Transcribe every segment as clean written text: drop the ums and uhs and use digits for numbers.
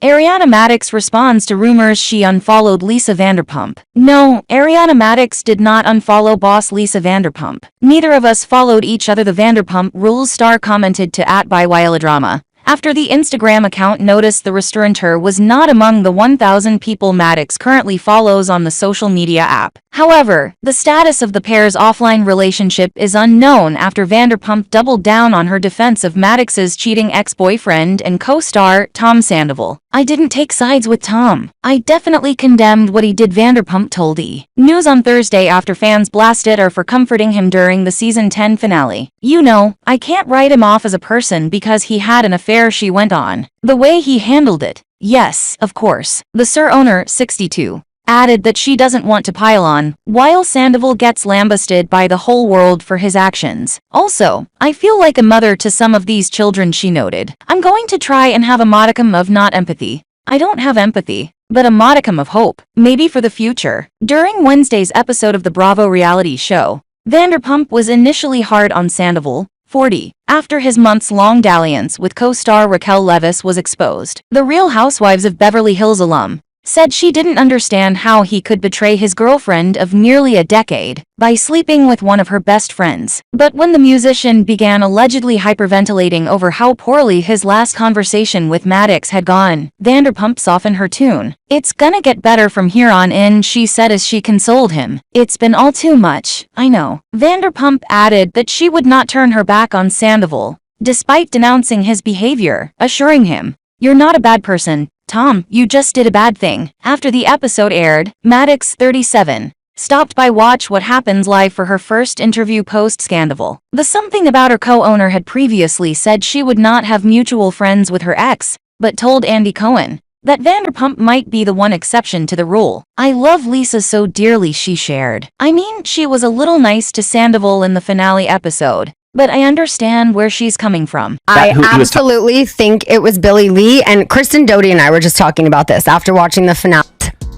Ariana Madix responds to rumors she unfollowed Lisa Vanderpump. No, Ariana Madix did not unfollow boss Lisa Vanderpump. Neither of us followed each other, the Vanderpump Rules star commented to @ByWileDrama. After the Instagram account noticed the restaurateur was not among the 1,000 people Madix currently follows on the social media app. However, the status of the pair's offline relationship is unknown after Vanderpump doubled down on her defense of Madix's cheating ex-boyfriend and co-star Tom Sandoval. "I didn't take sides with Tom. I definitely condemned what he did," Vanderpump told E! News on Thursday after fans blasted her for comforting him during the season 10 finale. "You know, I can't write him off as a person because he had an affair," she went on. "The way he handled it. Yes, of course." The Sur owner, 62, added that she doesn't want to pile on, while Sandoval gets lambasted by the whole world for his actions. "Also, I feel like a mother to some of these children," she noted. "I'm going to try and have a modicum of not empathy. I don't have empathy, but a modicum of hope, maybe for the future." During Wednesday's episode of the Bravo reality show, Vanderpump was initially hard on Sandoval, 40, after his months-long dalliance with co-star Raquel Leviss was exposed. The Real Housewives of Beverly Hills alum said she didn't understand how he could betray his girlfriend of nearly a decade by sleeping with one of her best friends. But when the musician began allegedly hyperventilating over how poorly his last conversation with Madix had gone, Vanderpump softened her tune. "It's gonna get better from here on in," she said as she consoled him. "It's been all too much, I know." Vanderpump added that she would not turn her back on Sandoval, despite denouncing his behavior, assuring him, "You're not a bad person, Tom, you just did a bad thing." After the episode aired, Madix, 37, stopped by Watch What Happens Live for her first interview post-scandal. The Something About Her co-owner had previously said she would not have mutual friends with her ex, but told Andy Cohen that Vanderpump might be the one exception to the rule. "I love Lisa so dearly," she shared. "I mean, she was a little nice to Sandoval in the finale episode, but I understand where she's coming from." I absolutely think it was Billy Lee, and Kristen Doty and I were just talking about this after watching the finale.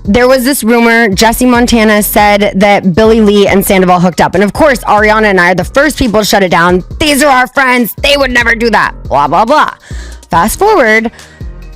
There was this rumor, Jesse Montana said that Billy Lee and Sandoval hooked up. And of course, Ariana and I are the first people to shut it down. "These are our friends. They would never do that." Blah, blah, blah. Fast forward,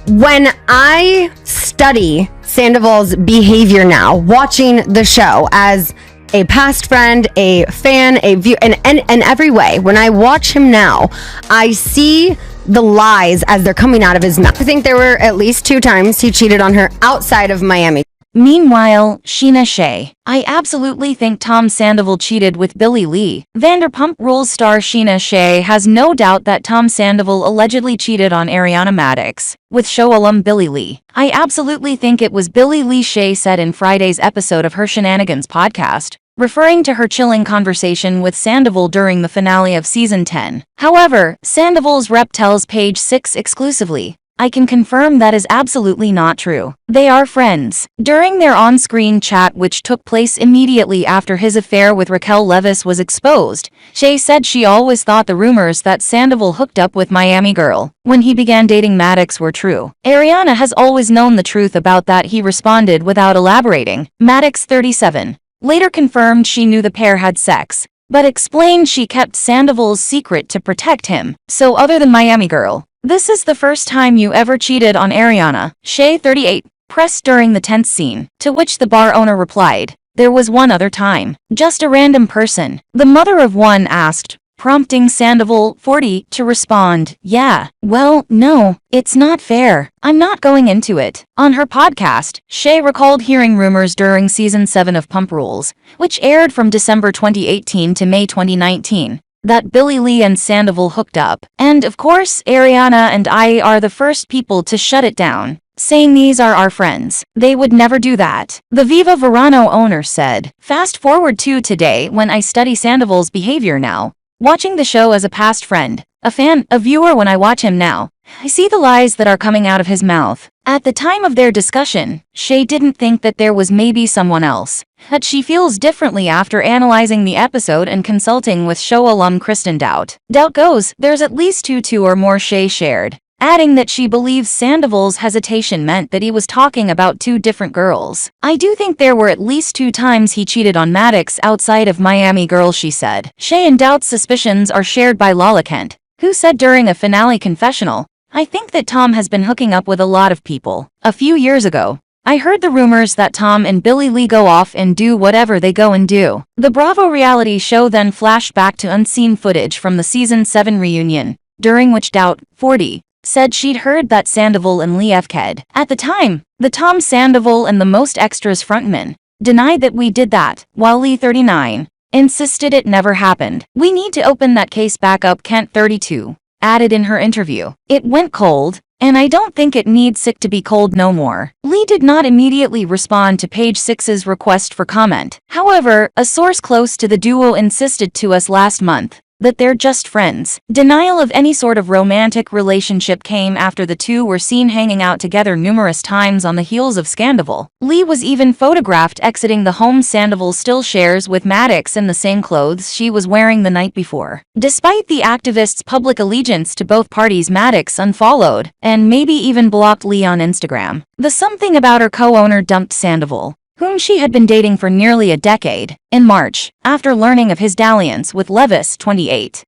when I study Sandoval's behavior now, watching the show as a past friend, a fan, a view, and every way, when I watch him now, I see the lies as they're coming out of his mouth. I think there were at least 2 times he cheated on her outside of Miami. Meanwhile, Sheena Shea. "I absolutely think Tom Sandoval cheated with Billy Lee." Vanderpump Rules star Sheena Shea has no doubt that Tom Sandoval allegedly cheated on Ariana Madix with show alum Billy Lee. "I absolutely think it was Billy Lee," Shea said in Friday's episode of her Shenanigans podcast, referring to her chilling conversation with Sandoval during the finale of season 10. However, Sandoval's rep tells Page 6 exclusively, "I can confirm that is absolutely not true. They are friends." During their on-screen chat, which took place immediately after his affair with Raquel Leviss was exposed, Shea said she always thought the rumors that Sandoval hooked up with Miami girl when he began dating Madix were true. "Ariana has always known the truth about that," he responded without elaborating. Madix, 37, later confirmed she knew the pair had sex, but explained she kept Sandoval's secret to protect him. "So other than Miami girl, this is the first time you ever cheated on Ariana?" Shea, 38, pressed during the tense scene, to which the bar owner replied, "There was one other time. Just a random person." The mother of one asked, prompting Sandoval, 40, to respond, "Yeah, well, no, it's not fair. I'm not going into it." On her podcast, Shea recalled hearing rumors during season 7 of Pump Rules, which aired from December 2018 to May 2019, that Billy Lee and Sandoval hooked up. "And of course, Ariana and I are the first people to shut it down, saying these are our friends. They would never do that," the Viva Verano owner said. Fast forward to today when I study Sandoval's behavior now, watching the show as a past friend, a fan, a viewer. When I watch him now, I see the lies that are coming out of his mouth. At the time of their discussion, Shea didn't think that there was maybe someone else, but she feels differently after analyzing the episode and consulting with show alum Kristen Doubt. Doubt goes, "There's at least two or more," Shea shared, adding that she believes Sandoval's hesitation meant that he was talking about 2 different girls. "I do think there were at least 2 times he cheated on Madix outside of Miami girl," she said. Shea and Doubt's suspicions are shared by Lala Kent, who said during a finale confessional, I think that Tom has been hooking up with a lot of people. A few years ago, I heard the rumors that Tom and Billie Lee go off and do whatever they go and do. The Bravo reality show then flashed back to unseen footage from the season 7 reunion, during which Doubt, 40, said she'd heard that Sandoval and Lee fked. At the time, the Tom Sandoval and the Most Extras frontman denied that we did that, while Lee, 39, insisted it never happened. We need to open that case back up, Kent, 32, added in her interview. It went cold, and I don't think it needs sick to be cold no more. Lee did not immediately respond to Page 6's request for comment. However, a source close to the duo insisted to us last month that they're just friends. Denial of any sort of romantic relationship came after the two were seen hanging out together numerous times on the heels of Sandoval. Lee was even photographed exiting the home Sandoval still shares with Madix in the same clothes she was wearing the night before. Despite the activist's public allegiance to both parties, Madix unfollowed and maybe even blocked Lee on Instagram. The Something About Her co-owner dumped Sandoval, whom she had been dating for nearly a decade, in March, after learning of his dalliance with Levis, 28.